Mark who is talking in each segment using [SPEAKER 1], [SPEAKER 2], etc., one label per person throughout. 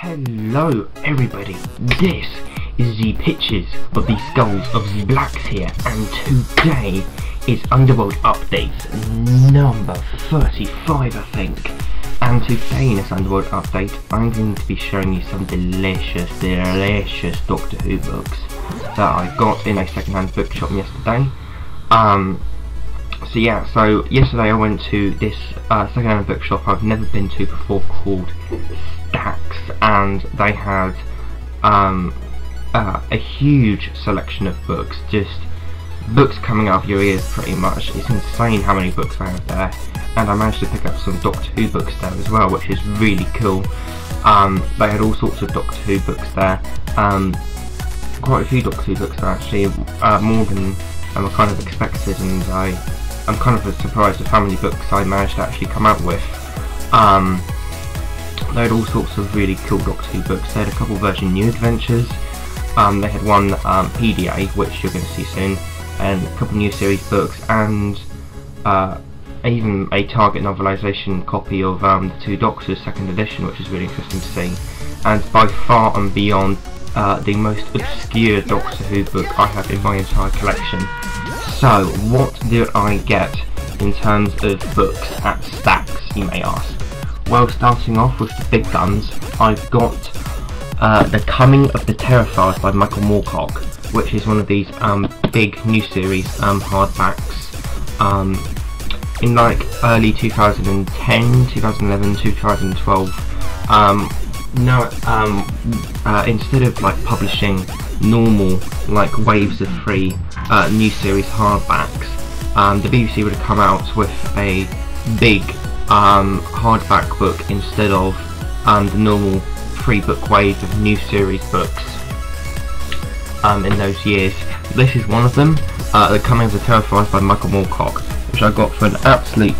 [SPEAKER 1] Hello everybody, this is the pictures of the skulls of the blacks here, and today is Underworld update number 35 I think. And today in this Underworld update I'm going to be showing you some delicious Doctor Who books that I got in a second-hand bookshop yesterday. So yesterday I went to this second-hand bookshop I've never been to before called Stacks, and they had a huge selection of books, just books coming out of your ears pretty much. It's insane how many books they have there, and I managed to pick up some Doctor Who books there as well, which is really cool. They had all sorts of Doctor Who books there, quite a few Doctor Who books actually, more than I kind of expected, and I'm kind of surprised at how many books I managed to actually come out with. They had all sorts of really cool Doctor Who books. They had a couple Virgin New Adventures, they had one PDA, which you're going to see soon, and a couple new series books, and even a Target novelisation copy of the Two Doctors 2nd edition, which is really interesting to see. And by far and beyond the most obscure Doctor Who book I have in my entire collection. So what did I get in terms of books at Stacks, you may ask? Well, starting off with the big guns, I've got The Coming of the Terrifiers by Michael Moorcock, which is one of these big new series hardbacks in like early 2010, 2011, 2012. Instead of like publishing normal like waves of free new series hardbacks, the BBC would have come out with a big hardback book instead of the normal free book wave of new series books in those years. This is one of them, The Coming of the Terrifiers by Michael Moorcock, which I got for an absolute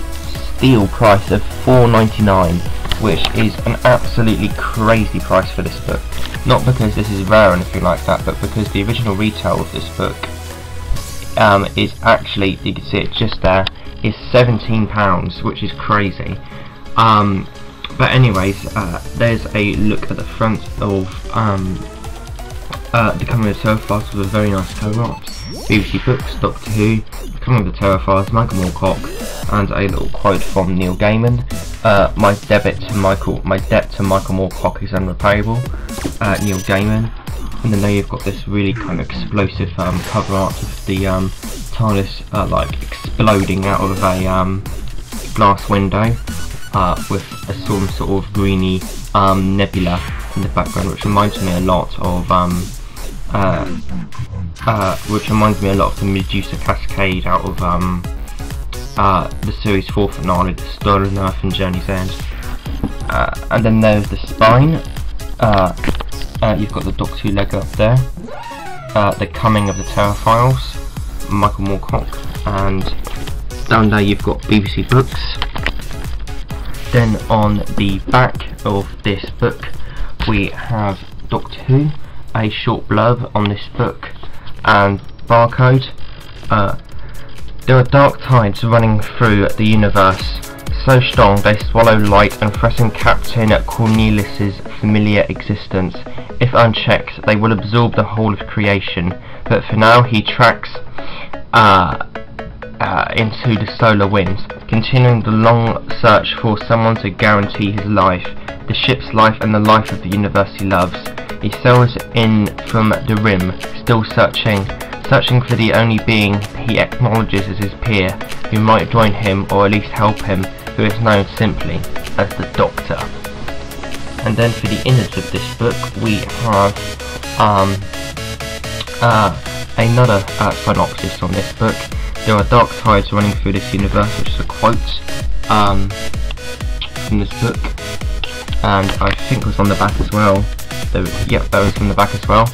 [SPEAKER 1] steal price of £4.99, which is an absolutely crazy price for this book. Not because this is rare or anything like that, but because the original retail of this book is actually, you can see it just there, is £17, which is crazy. But anyways, there's a look at the front of The Coming of the Terrifiers with a very nice cover art. BBC Books, Doctor Who, The Coming of the Terrifiers, Michael Moorcock, and a little quote from Neil Gaiman. My debt to Michael Moorcock is unrepayable. Neil Gaiman. And then there you've got this really kind of explosive cover art of the TARDIS like exploding out of a glass window with some sort of greeny nebula in the background, which reminds me a lot of the Medusa Cascade out of the series 4 finale, The Stolen Earth and Journey's End. And then there's the spine. You've got the Doctor Who leg up there. The Coming of the Terrifiers, Michael Moorcock, and down there you've got BBC Books. Then on the back of this book we have Doctor Who, a short blurb on this book, and barcode. There are dark tides running through the universe, so strong they swallow light and threaten Captain Cornelius's familiar existence. If unchecked, they will absorb the whole of creation, but for now he tracks into the solar winds, continuing the long search for someone to guarantee his life, the ship's life and the life of the universe he loves. He sails in from the rim, still searching for the only being he acknowledges as his peer, who might join him or at least help him, who is known simply as the Doctor. And then for the innards of this book we have another synopsis on this book. There are dark tides running through this universe, which is a quote from this book, and I think it was on the back as well. Yep, that was on the back as well.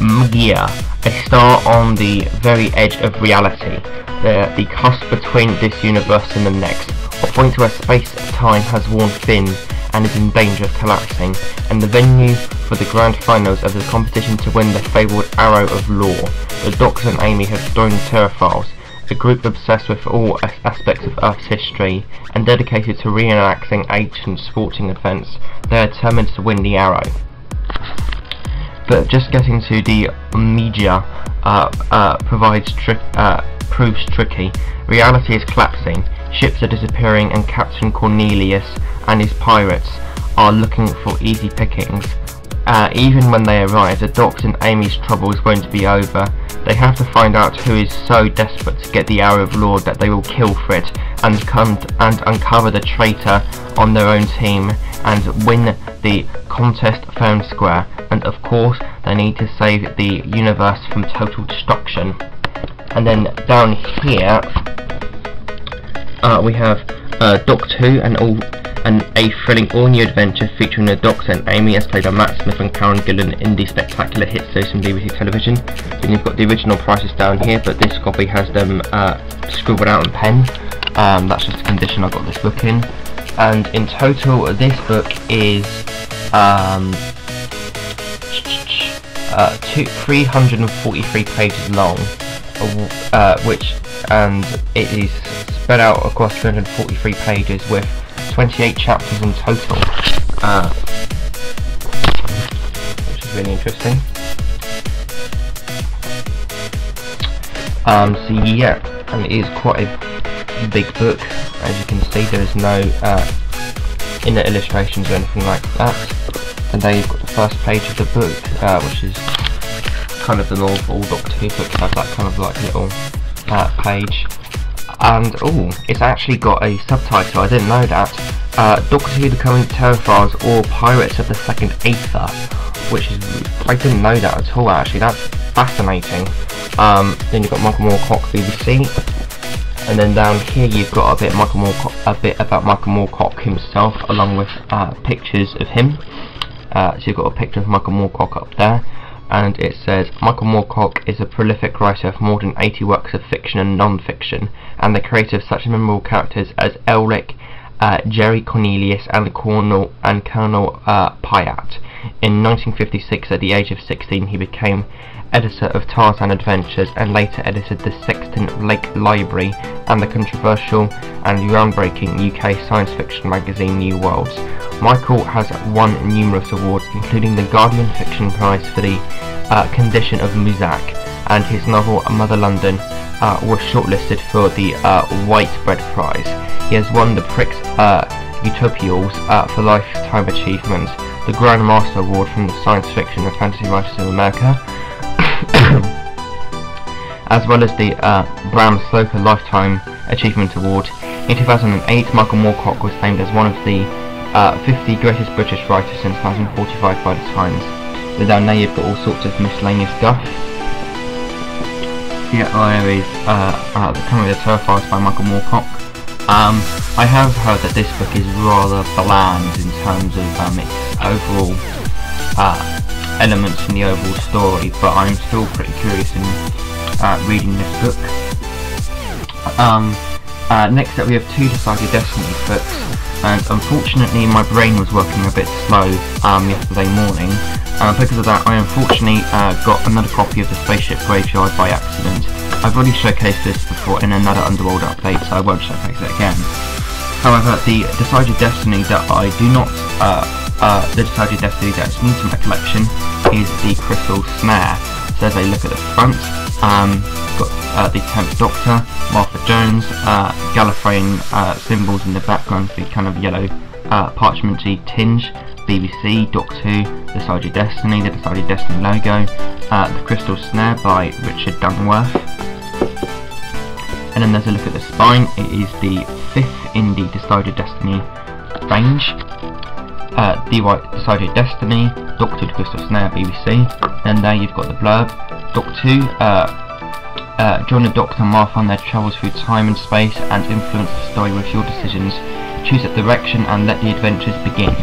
[SPEAKER 1] Mgia, a star on the very edge of reality, the cusp between this universe and the next, a point where space-time has worn thin and is in danger of collapsing, and the venue for the grand finals of the competition to win the fabled Arrow of Law. The Doctor and Amy have joined the Terrifiers, a group obsessed with all aspects of Earth's history and dedicated to reenacting ancient sporting events. They are determined to win the Arrow. But just getting to the media proves tricky. Reality is collapsing, ships are disappearing, and Captain Cornelius and his pirates are looking for easy pickings. Even when they arrive, the Doctor and Amy's troubles won't be over. They have to find out who is so desperate to get the Arrow of Lord that they will kill for it, and uncover the traitor on their own team, and win the contest fair and square. And of course, they need to save the universe from total destruction. And then down here, we have Doctor Who and a thrilling all-new adventure featuring the Doctor and Amy, as played by Matt Smith and Karen Gillan in the spectacular hit series from BBC Television. Then you've got the original prices down here, but this copy has them scribbled out in pen. That's just a condition I got this book in. And in total, this book is 343 pages long, and it is spread out across 343 pages with 28 chapters in total, which is really interesting. So yeah, and it is quite a big book. As you can see, there is no inner illustrations or anything like that. And there you've got the first page of the book, which is kind of the norm for all Doctor Who books, have that kind of like little page. And it's actually got a subtitle. I didn't know that. Doctor Who: The Coming Terror Files, or Pirates of the Second Aether, which is, I didn't know that at all. Actually, that's fascinating. Then you've got Michael Moorcock, BBC, and then down here you've got a bit about Michael Moorcock himself, along with pictures of him. So you've got a picture of Michael Moorcock up there. And it says, Michael Moorcock is a prolific writer of more than 80 works of fiction and non-fiction, and the creator of such memorable characters as Elric, Jerry Cornelius, and Colonel Pyatt. In 1956, at the age of 16, he became editor of Tarzan Adventures, and later edited the Sexton Lake Library and the controversial and groundbreaking UK science fiction magazine New Worlds. Michael has won numerous awards, including the Guardian Fiction Prize for the Condition of Muzak, and his novel Mother London was shortlisted for the White Bread Prize. He has won the Prix Utopials for Lifetime Achievement, the Grand Master Award from the Science Fiction and Fantasy Writers of America, as well as the Bram Stoker Lifetime Achievement Award. In 2008, Michael Moorcock was named as one of the 50 greatest British writers since 1945 by the Times. So down there you've got all sorts of miscellaneous stuff. Here there is The Coming of the Terror Files by Michael Moorcock. I have heard that this book is rather bland in terms of its overall elements from the overall story, but I'm still pretty curious in reading this book. Next up we have two Decided Destiny books, and unfortunately my brain was working a bit slow yesterday morning. Because of that, I unfortunately got another copy of the Spaceship Graveyard by accident. I've already showcased this before in another Underworld update, so I won't showcase it again. However, the Decided Destiny that I do not, the Decided Destiny that is new to my collection is the Crystal Snare. So as I look at the front, got the 10th Doctor, Martha Jones, Gallifreyan symbols in the background, the kind of yellow parchmenty tinge, BBC, Doctor Who, Decided Destiny, the Decided Destiny logo, the Crystal Snare by Richard Dunworth. And then there's a look at the spine. It is the 5th in the Decided Destiny range. Decided Destiny, Doctor Who, Crystal Snare, BBC. And there you've got the blurb. Doctor Who, join the Doctor and Martha on their travels through time and space and influence the story with your decisions. Choose a direction and let the adventures begin.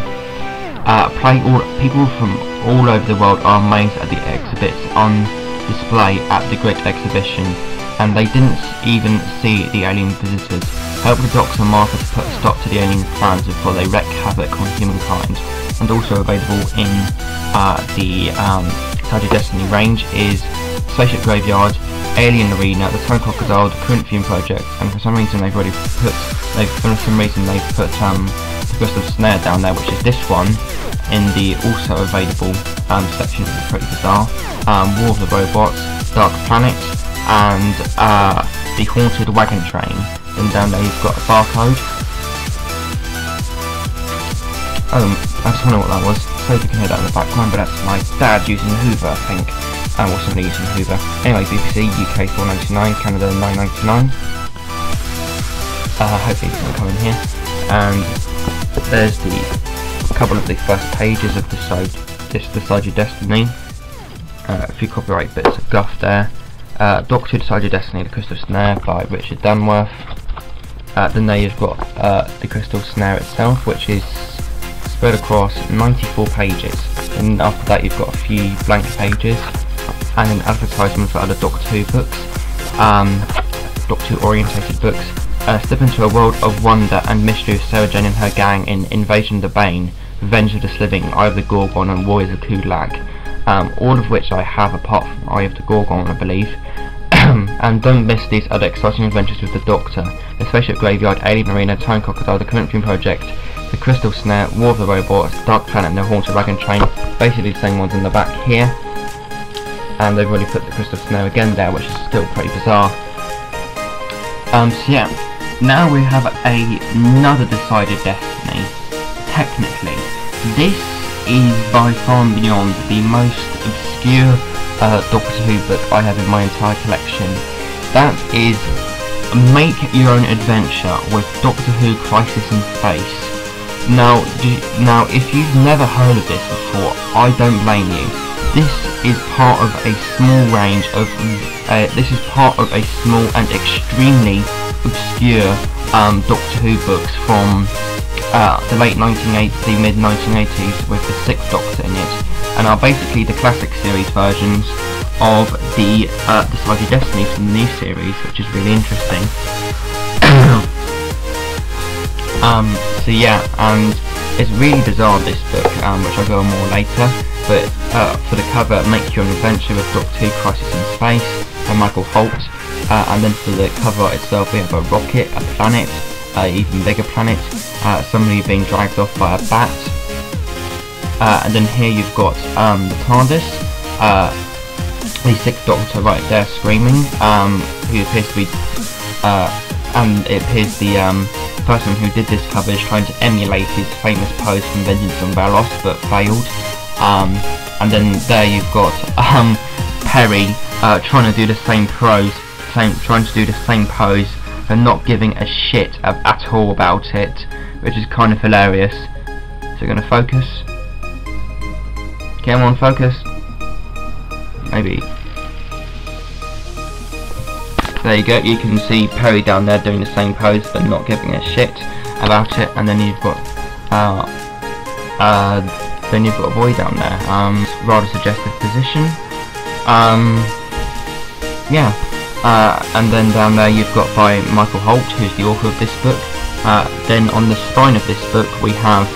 [SPEAKER 1] People from all over the world are amazed at the exhibits on display at the Great Exhibition, and they didn't even see the alien visitors. Help the Doctor and Martha to put a stop to the alien plans before they wreak havoc on humankind. And also available in the
[SPEAKER 2] Sergeant Destiny range is Spaceship Graveyard, Alien Arena, the Time Crocodile, the Corinthian Project, and for some reason they've put the Crystal Snare down there, which is this one in the also available section, which is pretty bizarre. War of the Robots, Dark Planet, and the Haunted Wagon Train. Then down there you've got a barcode. Oh, I just wonder what that was. So if you can hear that in the background, but that's my dad using the Hoover, I think. Or somebody using the Hoover. Anyway, BBC, UK $4.99, Canada $9.99. Hopefully it doesn't come in here. And there's a couple of the first pages of the Sergeant Destiny. A few copyright bits of guff there. Doctor Who, Sergeant Destiny, The Crystal Snare by Richard Dunworth. Then there you've got the Crystal Snare itself, which is spread across 94 pages, and after that you've got a few blank pages and an advertisement for other Doctor Who books, Doctor Who orientated books. Step into a world of wonder and mystery with Sarah Jane and her gang in Invasion of the Bane, Revenge of the Slithing, Eye of the Gorgon and Warriors of Kulag, all of which I have apart from Eye of the Gorgon, I believe. And don't miss these other exciting adventures with the Doctor: the Spaceship Graveyard, Alien Arena, Time Crocodile, the Corinthian Project, the Crystal Snare, War of the Robots, Dark Planet and the Haunted Wagon Train, basically the same ones in the back here. And they've already put the Crystal Snare again there, which is still pretty bizarre. So yeah, now we have another Decided Destiny. Technically, this is by far and beyond the most obscure Doctor Who book I have in my entire collection. That is Make Your Own Adventure with Doctor Who Crisis in Space. Now, if you've never heard of this before, I don't blame you. This is part of a small range of. This is part of a small and extremely obscure Doctor Who books from the late 1980s, the mid 1980s, with the 6th Doctor in it, and are basically the classic series versions of the Decided Destiny from the new series, which is really interesting. So yeah, and it's really bizarre, this book, which I'll go on more later, but for the cover, Make Your Own Adventure with Doctor Who Crisis in Space by Michael Holt, and then for the cover itself we have a rocket, a planet, even bigger planet, somebody being dragged off by a bat, and then here you've got the TARDIS, the 6th Doctor right there screaming, who appears to be, and it appears the person who did this cover is trying to emulate his famous pose from Vengeance on Valos, but failed. And then there you've got Perry trying to do the same pose, and not giving a shit at all about it, which is kind of hilarious. So we're gonna focus. Come on, focus. Maybe. There you go, you can see Perry down there doing the same pose but not giving a shit about it, and then you've got a boy down there, rather suggestive position. Yeah, and then down there you've got by Michael Holt, who's the author of this book. Then on the spine of this book we have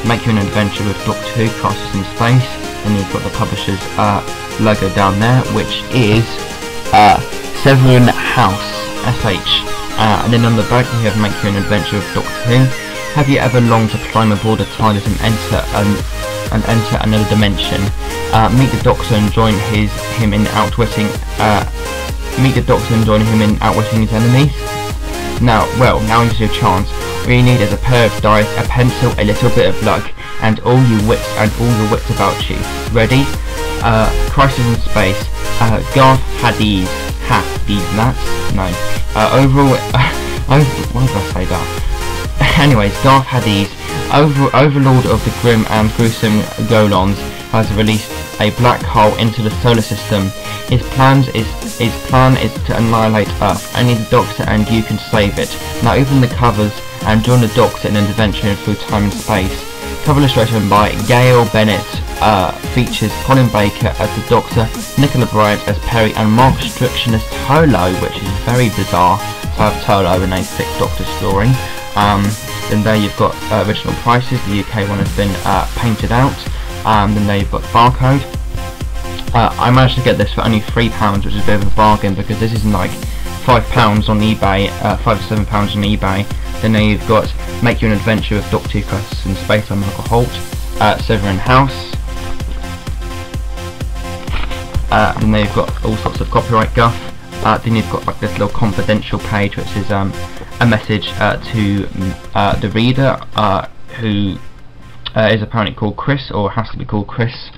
[SPEAKER 2] Make Your Own Adventure with Doctor Who Crisis in Space, and you've got the publisher's logo down there, which is Severin House, SH. And then on the back we have Make Your Own Adventure with Doctor Who. Have you ever longed to climb aboard a TARDIS and enter another dimension? Meet the Doctor and join him in outwitting his enemies. Now is your chance. All you need is a pair of dice, a pencil, a little bit of luck, and all your wits about you. Ready? Crisis in Space. Garth Hades. These nuts? No. Overall, why did I say that? Anyways, Garth Hades, Overlord of the grim and gruesome Golons, has released a black hole into the solar system. His plan is to annihilate Earth. Only the Doctor and you can save it. Now open the covers and join the Doctor in an adventure through time and space. Cover illustration by Gail Bennett, features Colin Baker as the Doctor, Nicola Bryant as Perry, and Mark Strickson as Tolo, which is very bizarre to have Tolo in a 6th Doctor story. Then there you've got original prices. The UK one has been painted out. Then there you've got barcode. I managed to get this for only £3, which is a bit of a bargain because this isn't like £5 on eBay, £5 to £7 on eBay. Then there you've got Make You an Adventure with Doctor Who Crisis in Space by Michael Holt, Severin House. Then there you've got all sorts of copyright guff. Then you've got like this little confidential page which is a message to the reader who is apparently called Chris, or has to be called Chris,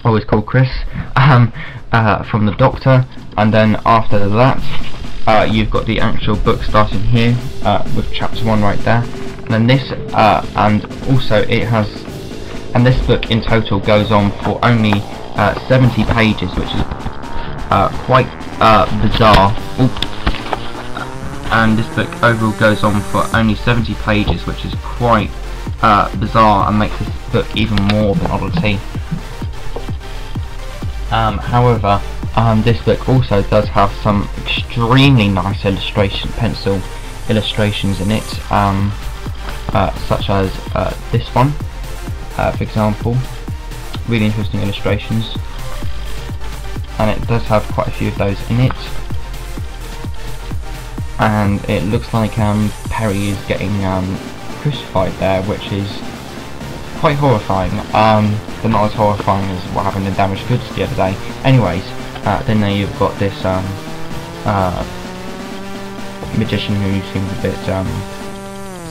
[SPEAKER 2] always called Chris, from the Doctor. And then after that you've got the actual book starting here with chapter 1 right there, and then this and also it has, and this book in total goes on for only 70 pages, which is quite bizarre. And this book overall goes on for only 70 pages, which is quite bizarre and makes this book even more of an oddity. However, this book also does have some extremely nice pencil illustrations in it, such as this one, for example. Really interesting illustrations, and it does have quite a few of those in it. And it looks like Perry is getting crucified there, which is quite horrifying, but not as horrifying as what happened in Damaged Goods the other day. Anyways, then there you've got this magician who seems a bit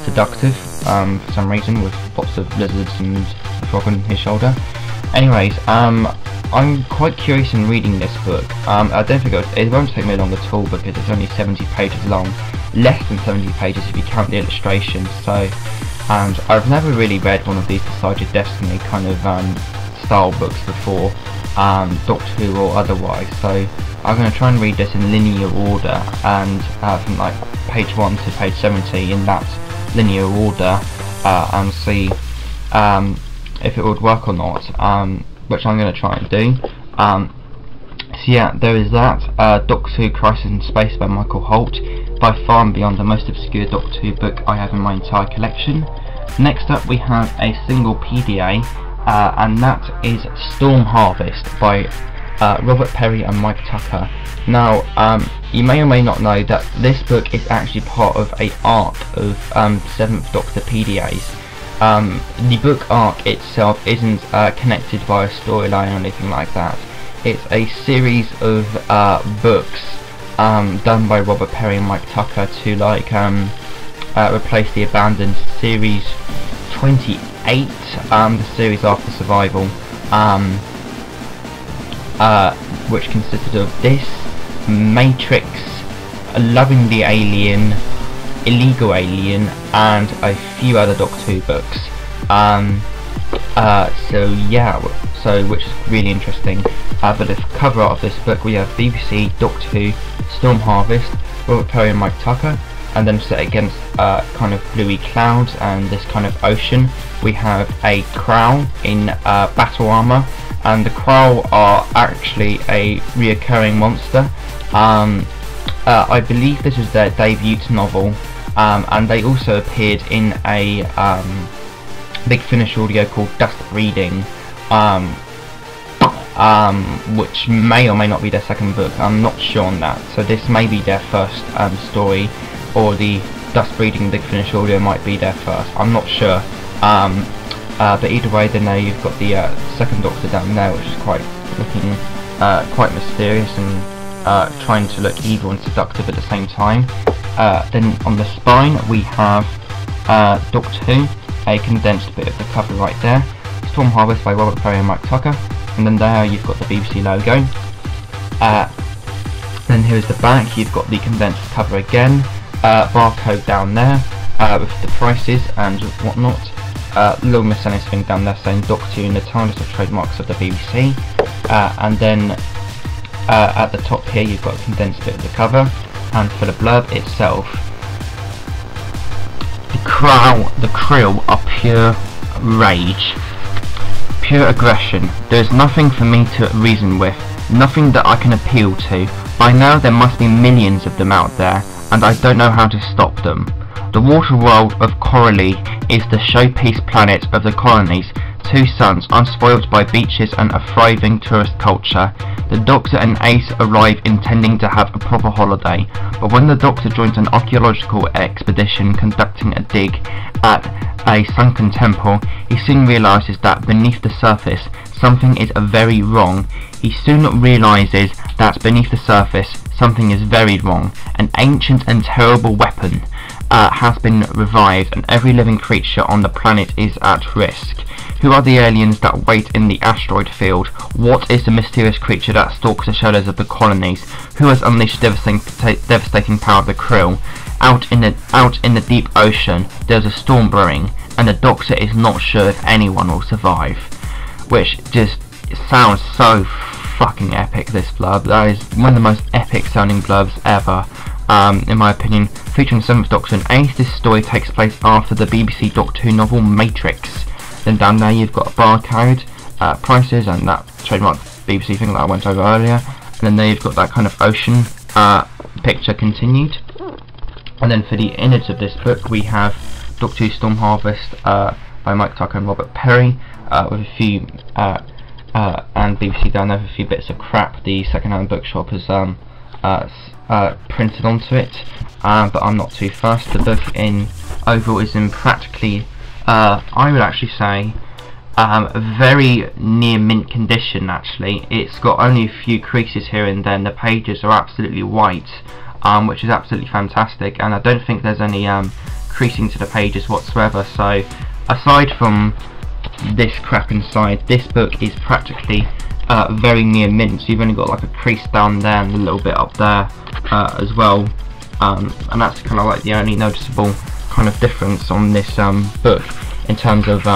[SPEAKER 2] seductive for some reason, with lots of lizards and a frog on his shoulder. Anyways, I'm quite curious in reading this book. I don't think it won't take me long at all because it's only 70 pages long, less than 70 pages if you count the illustrations. So, and I've never really read one of these Decide Your Destiny kind of style books before, Doctor Who or otherwise. So I'm going to try and read this in linear order, and from like page 1 to page 70 in that linear order, and see if it would work or not, which I'm going to try and do. So yeah, there is that, Doctor Who Crisis in Space by Michael Holt, by far and beyond the most obscure Doctor Who book I have in my entire collection. Next up we have a single PDA, and that is Storm Harvest by Robert Perry and Mike Tucker. Now, you may or may not know that this book is actually part of an arc of 7th Doctor PDAs. The book arc itself isn't connected by a storyline or anything like that. It's a series of books done by Robert Perry and Mike Tucker to like replace the abandoned series 28, the series after Survival, which consisted of this, Matrix, Loving the Alien, Illegal Alien, and a few other Doctor Who books. So yeah, which is really interesting. But the cover art of this book, we have BBC, Doctor Who, Storm Harvest, Robert Perry and Mike Tucker, and then set against kind of bluey clouds and this kind of ocean, we have a Crow in battle armour, and the Crow are actually a reoccurring monster. I believe this is their debut novel, and they also appeared in a Big Finish audio called Dust Breeding, which may or may not be their second book. I'm not sure on that, so this may be their first story, or the Dust Breeding Big Finish audio might be their first. I'm not sure, but either way, then there you've got the second Doctor down there, which is looking quite mysterious and trying to look evil and seductive at the same time. Then on the spine we have Doctor Who, a condensed bit of the cover right there, Storm Harvest by Robert Perry and Mike Tucker, and then there you've got the BBC logo. Then here's the back, you've got the condensed cover again, barcode down there with the prices and whatnot, little miscellaneous thing down there saying Doctor Who and the TARDIS of trademarks of the BBC, and then at the top here you've got a condensed bit of the cover, and for the blurb itself, the crew are pure rage, pure aggression. There's nothing for me to reason with, nothing that I can appeal to. By now there must be millions of them out there, and I don't know how to stop them. The water world of Coralie is the showpiece planet of the colonies, two sons, unspoilt by beaches and a thriving tourist culture. The Doctor and Ace arrive intending to have a proper holiday, but when the Doctor joins an archaeological expedition conducting a dig at a sunken temple, he soon realises that beneath the surface something is very wrong. He soon realises that beneath the surface something is very wrong. An ancient and terrible weapon has been revived, and every living creature on the planet is at risk. Who are the aliens that wait in the asteroid field? What is the mysterious creature that stalks the shadows of the colonies? Who has unleashed devastating power of the krill? Out in the deep ocean, there's a storm brewing, and the Doctor is not sure if anyone will survive. Which just sounds so fucking epic, this blurb. That is one of the most epic sounding blurbs ever, in my opinion. Featuring 7th Doctor and Ace, this story takes place after the BBC Doctor Who novel Matrix. Then down there you've got a barcode, prices, and that trademark BBC thing that I went over earlier. And then there you've got that kind of ocean picture continued. And then for the innards of this book we have Doctor Who Storm Harvest by Mike Tucker and Robert Perry, with a few and BBC down there with a few bits of crap the second-hand bookshop has printed onto it, but I'm not too fussed. The book in overall is in practically, I would actually say, very near mint condition. Actually, it's got only a few creases here and then. The pages are absolutely white, which is absolutely fantastic, and I don't think there's any creasing to the pages whatsoever. So aside from this crap inside, this book is practically very near mint. So you've only got like a crease down there and a little bit up there as well, and that's kind of like the only noticeable kind of difference on this book in terms of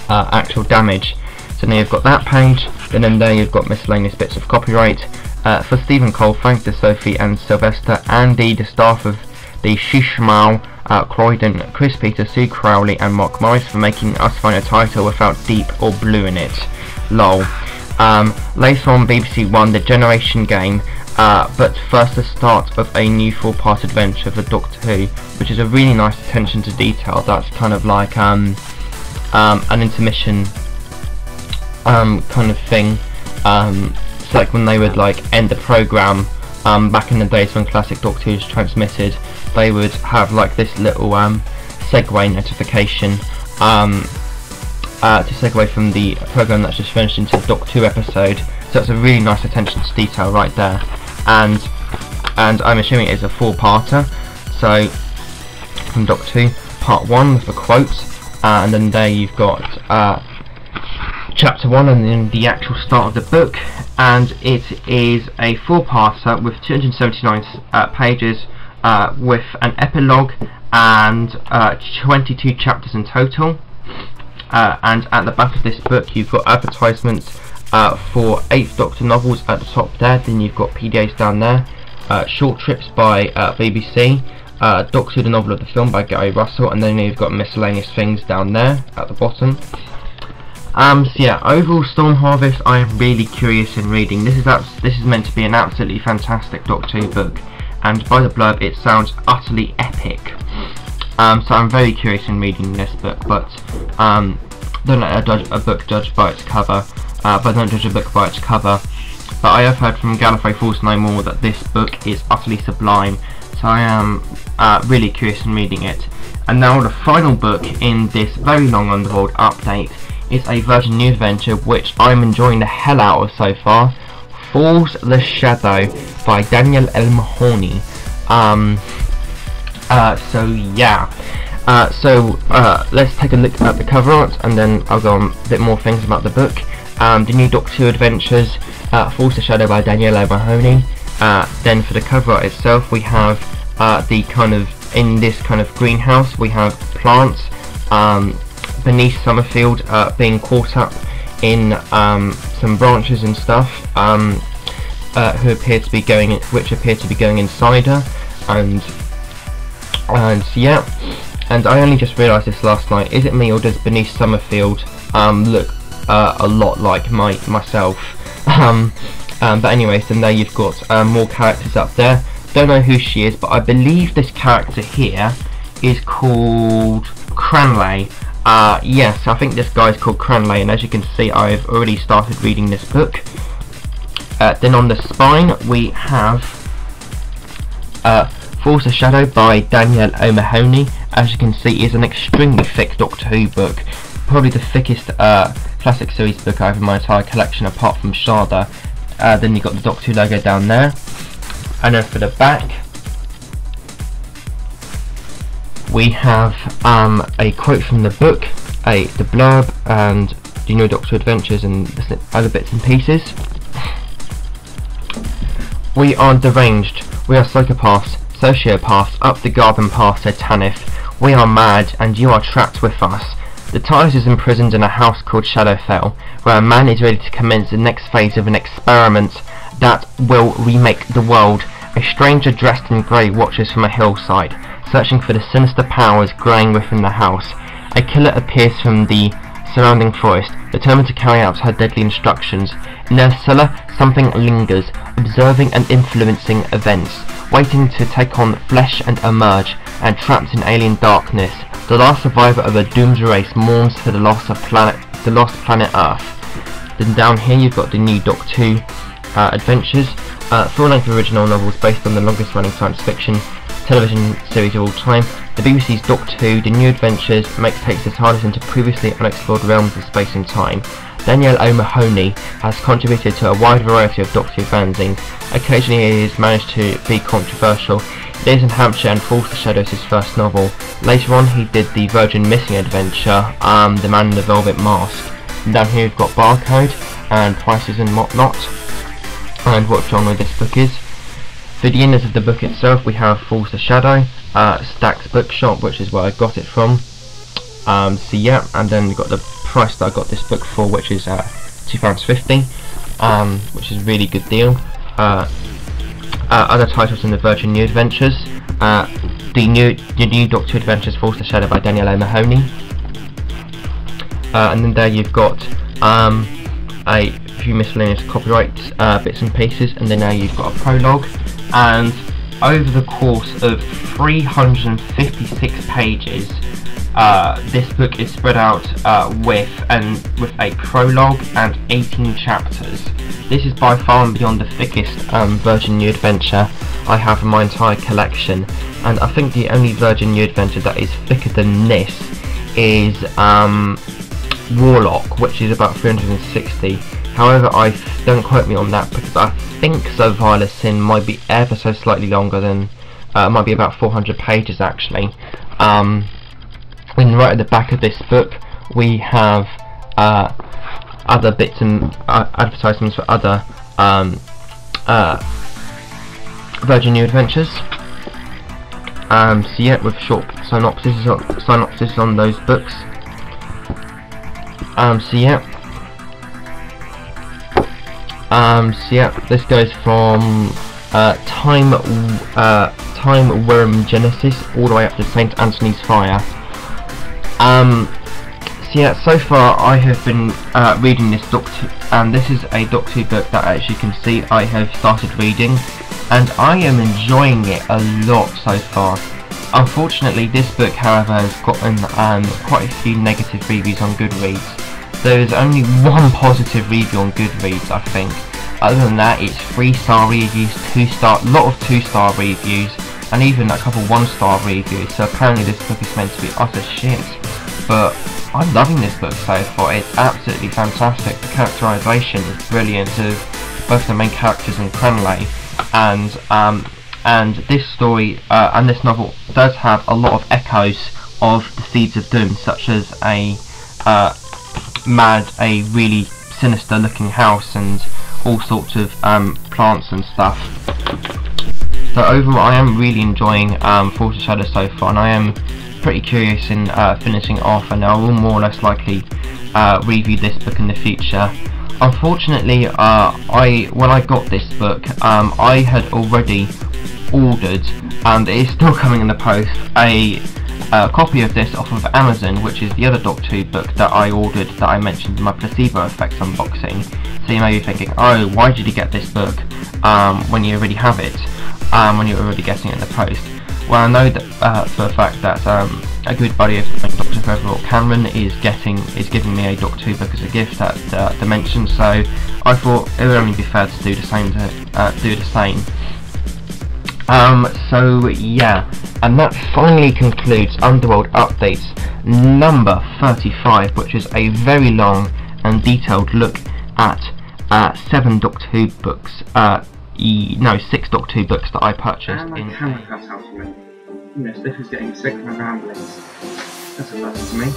[SPEAKER 2] actual damage. So now you've got that page, and then there you've got miscellaneous bits of copyright for Stephen Cole, Frank DeSophie and Sylvester, Andy, the staff of the Shishmal, Croydon, Chris Peter, Sue Crowley and Mark Morris for making Us find a title without deep or blue in it. Lol. Later on BBC One, The Generation Game, but first the start of a new 4-part adventure for Doctor Who, which is a really nice attention to detail. That's kind of like an intermission kind of thing. It's like when they would like end the programme back in the days when classic Doctor Who was transmitted, they would have like this little segue notification to segue from the programme that's just finished into the Doctor Who episode. So it's a really nice attention to detail right there, and I'm assuming it is a 4-parter. So from Doctor Who, Part 1 with the quotes, and then there you've got Chapter 1 and then the actual start of the book, and it is a 4-parter with 279 pages, with an epilogue and 22 chapters in total. And at the back of this book you've got advertisements for 8th Doctor novels at the top there. Then you've got PDAs down there, Short Trips by BBC, Doctor Who the novel of the film by Gary Russell, and then you've got miscellaneous things down there at the bottom. So yeah, overall Storm Harvest I am really curious in reading. This is meant to be an absolutely fantastic Doctor Who book, and by the blurb it sounds utterly epic. So I'm very curious in reading this book, but don't let a book judge by its cover. But don't judge a book by its cover. But I have heard from Gallifrey Falls No More that this book is utterly sublime, so I am really curious in reading it. And now the final book in this very long Underworld update is a Virgin New adventure which I'm enjoying the hell out of so far. Falls the Shadow by Daniel L. Mahoney. So yeah, let's take a look at the cover art, and then I'll go on a bit more things about the book. The new Doctor Who Adventures, Falls the Shadow by Daniel L. Mahoney. Then for the cover art itself we have the kind of, in this kind of greenhouse we have plants beneath Summerfield being caught up in some branches and stuff, which appear to be going inside her, and yeah, and I only just realised this last night. Is it me, or does Beneath Summerfield look a lot like myself? But anyways, then there you've got more characters up there. Don't know who she is, but I believe this character here is called Cranley. Yes, I think this guy's called Cranley, and as you can see, I've already started reading this book. Then on the spine, we have Force of Shadow by Danielle O'Mahony. As you can see, it's an extremely thick Doctor Who book, probably the thickest classic series book I have in my entire collection, apart from Sharda. Then you've got the Doctor Who logo down there, and then for the back, we have a quote from the book, the blurb, and the new Doctor Who Adventures and other bits and pieces. We are deranged, we are psychopaths, sociopaths, up the garden path, said Tanith. We are mad, and you are trapped with us. The TARDIS is imprisoned in a house called Shadowfell, where a man is ready to commence the next phase of an experiment that will remake the world. A stranger dressed in grey watches from a hillside, searching for the sinister powers growing within the house. A killer appears from the surrounding forest, determined to carry out her deadly instructions. In their cellar, something lingers, observing and influencing events, waiting to take on flesh and emerge, and trapped in alien darkness. The last survivor of a doomed race mourns for the lost planet Earth. Then down here you've got the new Doctor Who Adventures, full-length original novels based on the longest running science fiction television series of all time. The BBC's Doctor Who, The New Adventures, takes the TARDIS into previously unexplored realms of space and time. Danielle O'Mahony has contributed to a wide variety of Doctor Who fanzines. Occasionally he has managed to be controversial. He lives in Hampshire and Force of Shadow is his first novel. Later on he did the Virgin Missing adventure, The Man in the Velvet Mask. And down here we've got Barcode and prices and whatnot, and what genre this book is. For the inners of the book itself, we have Force of Shadow, Stack's Bookshop, which is where I got it from. So yeah, and then we've got the price that I got this book for, which is £2.50, which is a really good deal. Other titles in the Virgin New Adventures, the new Doctor Who Adventures, Force of Shadow by Danielle O'Mahony. And then there you've got a few miscellaneous copyright bits and pieces, and then now you've got a prologue. And over the course of 356 pages, this book is spread out with a prologue and 18 chapters. This is by far and beyond the thickest Virgin New Adventure I have in my entire collection, and I think the only Virgin New Adventure that is thicker than this is Warlock, which is about 360. However, don't quote me on that, because I think So Vile Sin might be ever so slightly longer than, might be about 400 pages actually. And right at the back of this book we have other bits and advertisements for other Virgin New Adventures. So yeah, with short synopsis on those books. So yeah, this goes from Time Worm Genesis all the way up to Saint Anthony's Fire. So yeah, so far I have been reading this Doctor, and this is a Doctor Who book that, as you can see, I have started reading, and I am enjoying it a lot so far. Unfortunately, this book, however, has gotten quite a few negative reviews on Goodreads. There is only one positive review on Goodreads, I think. Other than that, it's 3-star reviews, a lot of 2-star reviews, and even a couple 1-star reviews. So apparently this book is meant to be utter shit. But I'm loving this book so far. It's absolutely fantastic. The characterisation is brilliant of both the main characters and Cranley, and this story and this novel does have a lot of echoes of the Seeds of Doom, such as a really sinister looking house and all sorts of plants and stuff. So overall I am really enjoying Force of Shadow so far, and I am pretty curious in finishing it off, and I will more or less likely review this book in the future. Unfortunately, when I got this book, I had already ordered, and it is still coming in the post, a copy of this off of Amazon, which is the other Doctor Who book that I ordered that I mentioned in my Placebo Effect unboxing. So you may be thinking, oh, why did you get this book when you already have it, when you're already getting it in the post? Well, I know that for a fact that a good buddy of mine, Dr. Trevor Cameron, is giving me a Doctor Who book as a gift at Dimension, so I thought it would only be fair to do the same. So yeah, and that finally concludes Underworld Updates number 35, which is a very long and detailed look at 7 Doctor Who books. 6 Doctor Who books that I purchased
[SPEAKER 3] and
[SPEAKER 2] in.
[SPEAKER 3] my camera cut out already. You know, Spiff was getting sick of my ramblings. That's a first to me.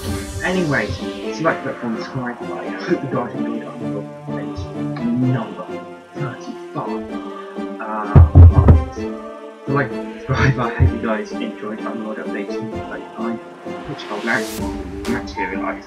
[SPEAKER 3] Anyways, it's like that on Sci-Fi. I hope you guys enjoyed Underworld Updates number 35. So like, subscribe. I hope you guys enjoyed Underworld Updates number 35, which I'll now materialise.